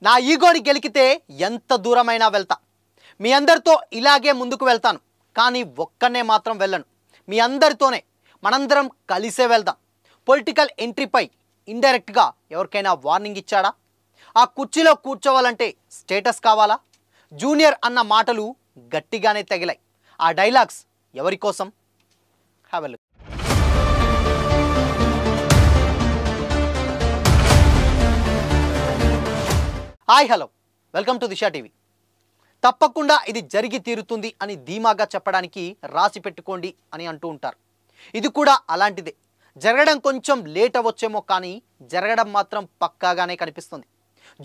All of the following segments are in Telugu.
నా ఈగోని గెలికితే ఎంత దూరమైనా వెళ్తా. మీ అందరితో ఇలాగే ముందుకు వెళ్తాను. కానీ ఒక్కనే మాత్రం వెళ్ళను. మీ అందరితోనే మనందరం కలిసే వెళ్దాం. పొలిటికల్ ఎంట్రీపై ఇండైరెక్ట్గా ఎవరికైనా వార్నింగ్ ఇచ్చాడా? ఆ కుర్చీలో కూర్చోవాలంటే స్టేటస్ కావాలా? జూనియర్ అన్న మాటలు గట్టిగానే తగిలాయి. ఆ డైలాగ్స్ ఎవరి కోసం? Have a look. Hi hello, welcome to Disha TV. తప్పకుండా ఇది జరిగి తీరుతుంది అని ధీమాగా చెప్పడానికి రాసి పెట్టుకోండి అని అంటూ ఉంటారు. ఇది కూడా అలాంటిదే. జరగడం కొంచెం లేట్ అవ్వచ్చేమో, కానీ జరగడం మాత్రం పక్కాగానే కనిపిస్తుంది.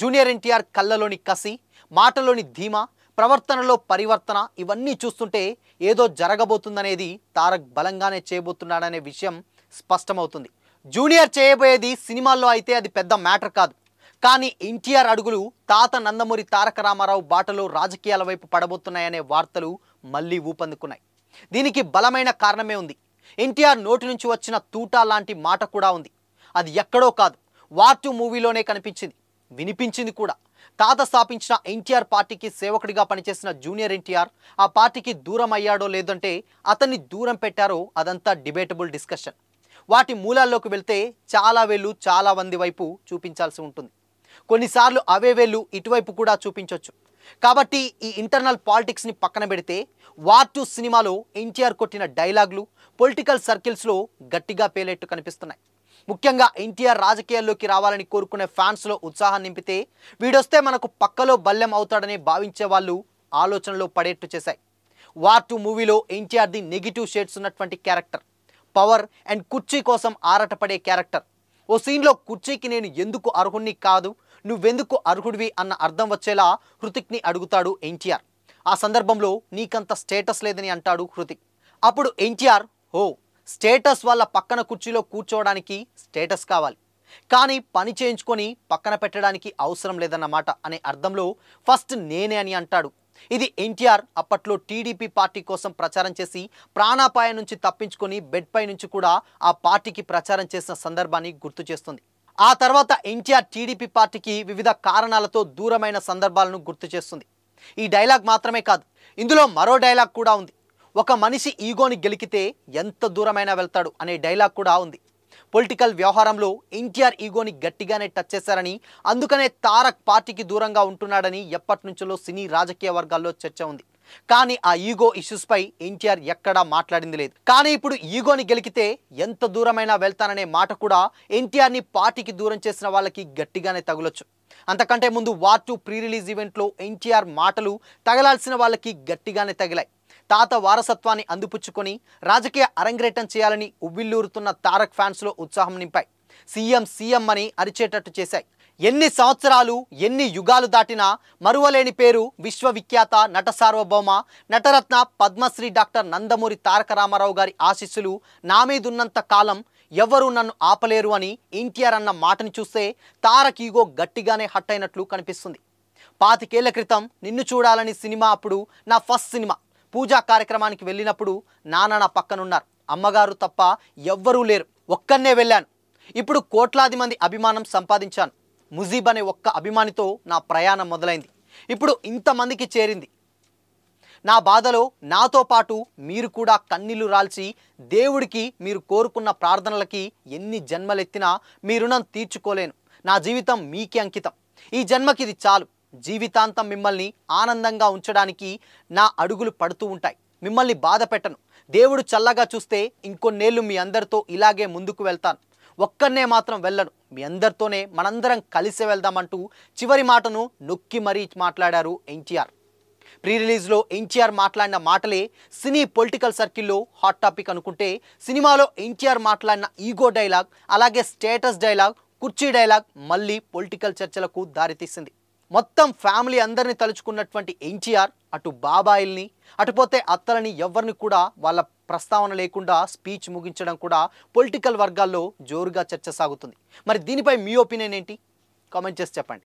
జూనియర్ ఎన్టీఆర్ కళ్ళలోని కసి, మాటలోని ధీమా, ప్రవర్తనలో పరివర్తన ఇవన్నీ చూస్తుంటే ఏదో జరగబోతుందనేది తారక్ బలంగానే చేయబోతున్నాడనే విషయం స్పష్టమవుతుంది. జూనియర్ చేయబోయేది సినిమాల్లో అయితే అది పెద్ద మ్యాటర్ కాదు. కానీ ఎన్టీఆర్ అడుగులు తాత నందమూరి తారక రామారావు బాటలో రాజకీయాల వైపు పడబోతున్నాయనే వార్తలు మళ్ళీ ఊపందుకున్నాయి. దీనికి బలమైన కారణమే ఉంది. ఎన్టీఆర్ నోటి నుంచి వచ్చిన తూటా లాంటి మాట కూడా ఉంది. అది ఎక్కడో కాదు, వార్ 2 మూవీలోనే కనిపించింది, వినిపించింది కూడా. తాత స్థాపించిన ఎన్టీఆర్ పార్టీకి సేవకుడిగా పనిచేసిన జూనియర్ ఎన్టీఆర్ ఆ పార్టీకి దూరం అయ్యాడో లేదంటే అతన్ని దూరం పెట్టారో అదంతా డిబేటబుల్ డిస్కషన్. వాటి మూలాల్లోకి వెళ్తే చాలా వేళ్ళు చాలా మంది వైపు చూపించాల్సి ఉంటుంది. కొన్నిసార్లు అవే వేళ్ళు ఇటువైపు కూడా చూపించవచ్చు. కాబట్టి ఈ ఇంటర్నల్ పాలిటిక్స్ని పక్కన పెడితే వార్ 2 సినిమాలో ఎన్టీఆర్ కొట్టిన డైలాగులు పొలిటికల్ సర్కిల్స్లో గట్టిగా పేలేట్టు కనిపిస్తున్నాయి. ముఖ్యంగా ఎన్టీఆర్ రాజకీయాల్లోకి రావాలని కోరుకునే ఫ్యాన్స్లో ఉత్సాహం నింపితే, వీడొస్తే మనకు పక్కలో బల్లెం అవుతాడని భావించే వాళ్ళు ఆలోచనలో పడేట్టు చేశాయి. వార్ 2 మూవీలో ఎన్టీఆర్ది నెగిటివ్ షేడ్స్ ఉన్నటువంటి క్యారెక్టర్, పవర్ అండ్ కుర్చీ కోసం ఆరాటపడే క్యారెక్టర్. ఓ సీన్లో కుర్చీకి నేను ఎందుకు అర్హుణ్ణి కాదు, నువ్వెందుకు అర్హుడివి అన్న అర్థం వచ్చేలా హృతిక్ని అడుగుతాడు ఎన్టీఆర్. ఆ సందర్భంలో నీకంత స్టేటస్ లేదని అంటాడు హృతిక్. అప్పుడు ఎన్టీఆర్, ఓ స్టేటస్ వల్ల పక్కన కుర్చీలో కూర్చోవడానికి స్టేటస్ కావాలి, కానీ పని చేయించుకొని పక్కన పెట్టడానికి అవసరం లేదన్నమాట అనే అర్థంలో ఫస్ట్ నేనే అని అంటాడు. ఇది ఎన్టీఆర్ అప్పట్లో టీడీపీ పార్టీ కోసం ప్రచారం చేసి ప్రాణాపాయం నుంచి తప్పించుకొని బెడ్ పై నుంచి కూడా ఆ పార్టీకి ప్రచారం చేసిన సందర్భాన్ని గుర్తు చేస్తుంది. ఆ తర్వాత ఎన్టీఆర్ టీడీపీ పార్టీకి వివిధ కారణాలతో దూరమైన సందర్భాలను గుర్తు చేస్తుంది. ఈ డైలాగ్ మాత్రమే కాదు, ఇందులో మరో డైలాగ్ కూడా ఉంది. ఒక మనిషి ఈగోని గెలికితే ఎంత దూరమైనా వెళ్తాడు అనే డైలాగ్ కూడా ఉంది. పొలిటికల్ వ్యవహారంలో ఎన్టీఆర్ ఈగోని గట్టిగానే టచ్ చేశారని, అందుకనే తారక్ పార్టీకి దూరంగా ఉంటున్నాడని ఎప్పటి నుంచో సినీ రాజకీయ వర్గాల్లో చర్చ ఉంది. కానీ ఆ ఈగో ఇష్యూస్పై ఎన్టీఆర్ ఎక్కడా మాట్లాడింది లేదు. కానీ ఇప్పుడు ఈగోని గెలికితే ఎంత దూరమైనా వెళ్తాననే మాట కూడా ఎన్టీఆర్ని పార్టీకి దూరం చేసిన వాళ్ళకి గట్టిగానే తగులొచ్చు. అంతకంటే ముందు వార్ 2 ప్రీ రిలీజ్ ఈవెంట్లో ఎన్టీఆర్ మాటలు తగలాల్సిన వాళ్ళకి గట్టిగానే తగిలాయి. తాత వారసత్వాన్ని అందిపుచ్చుకొని రాజకీయ అరంగేటం చేయాలని ఉవ్విల్లూరుతున్న తారక్ ఫ్యాన్స్లో ఉత్సాహం నింపాయి. సీఎం అని అరిచేటట్టు చేశాయి. ఎన్ని సంవత్సరాలు ఎన్ని యుగాలు దాటినా మరువలేని పేరు విశ్వవిఖ్యాత నట సార్వభౌమ నటరత్న పద్మశ్రీ డాక్టర్ నందమూరి తారక రామారావు గారి ఆశీస్సులు నా మీదున్నంత కాలం ఎవరు నన్ను ఆపలేరు అని ఎన్టీఆర్ అన్న మాటని చూస్తే తారక్ ఈగో గట్టిగానే హట్ అయినట్లు కనిపిస్తుంది. 25 ఏళ్ల క్రితం నిన్ను చూడాలని సినిమా అప్పుడు నా ఫస్ట్ సినిమా పూజా కార్యక్రమానికి వెళ్ళినప్పుడు నాన్న నా పక్కనున్నారు, అమ్మగారు తప్ప ఎవ్వరూ లేరు, ఒక్కనే వెళ్ళాను. ఇప్పుడు కోట్లాది మంది అభిమానం సంపాదించాను. ముజీబ్ అనే ఒక్క అభిమానితో నా ప్రయాణం మొదలైంది. ఇప్పుడు ఇంతమందికి చేరింది. నా బాధలో నాతో పాటు మీరు కూడా కన్నీళ్లు రాల్చి దేవుడికి మీరు కోరుకున్న ప్రార్థనలకి ఎన్ని జన్మలెత్తినా మీ రుణం తీర్చుకోలేను. నా జీవితం మీకే అంకితం. ఈ జన్మకి ఇది చాలు. జీవితాంతం మిమ్మల్ని ఆనందంగా ఉంచడానికి నా అడుగులు పడుతూ ఉంటాయి. మిమ్మల్ని బాధ పెట్టను. దేవుడు చల్లగా చూస్తే ఇంకొన్నేళ్ళు మీ అందరితో ఇలాగే ముందుకు వెళ్తాను. ఒక్కనే మాత్రం వెళ్ళను. మీ అందరితోనే మనందరం కలిసి వెళ్దామంటూ చివరి మాటను నొక్కి మరీ మాట్లాడారు ఎన్టీఆర్. ప్రీ రిలీజ్లో ఎన్టీఆర్ మాట్లాడిన మాటలే సినీ పొలిటికల్ సర్కిల్లో హాట్ టాపిక్ అనుకుంటే, సినిమాలో ఎన్టీఆర్ మాట్లాడిన ఈగో డైలాగ్, అలాగే స్టేటస్ డైలాగ్, కుర్చీ డైలాగ్ మళ్ళీ పొలిటికల్ చర్చలకు దారితీసింది. మొత్తం ఫ్యామిలీ అందరినీ తలుచుకున్నటువంటి ఎన్టీఆర్ అటు బాబాయిల్ని అటుపోతే అత్తలని ఎవరిని కూడా వాళ్ళ ప్రస్తావన లేకుండా స్పీచ్ ముగించడం కూడా పొలిటికల్ వర్గాల్లో జోరుగా చర్చ సాగుతుంది. మరి దీనిపై మీ ఒపీనియన్ ఏంటి? కామెంట్ చేసి చెప్పండి.